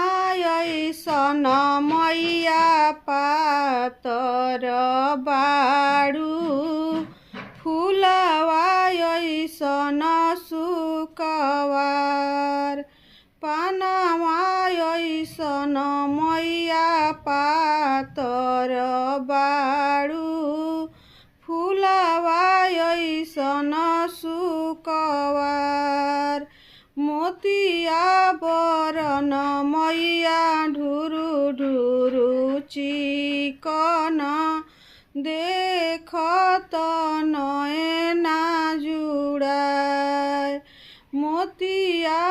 पानामायैसन मैया पातर बाडू फुलवायैसन सुकवार पानामायैसन मैया पातर बाडू फुलवायैसन सुकवार मोतिया बरन मैया ढुरु ढुरु चिकन देखत नयना जुड़ाय मोतिया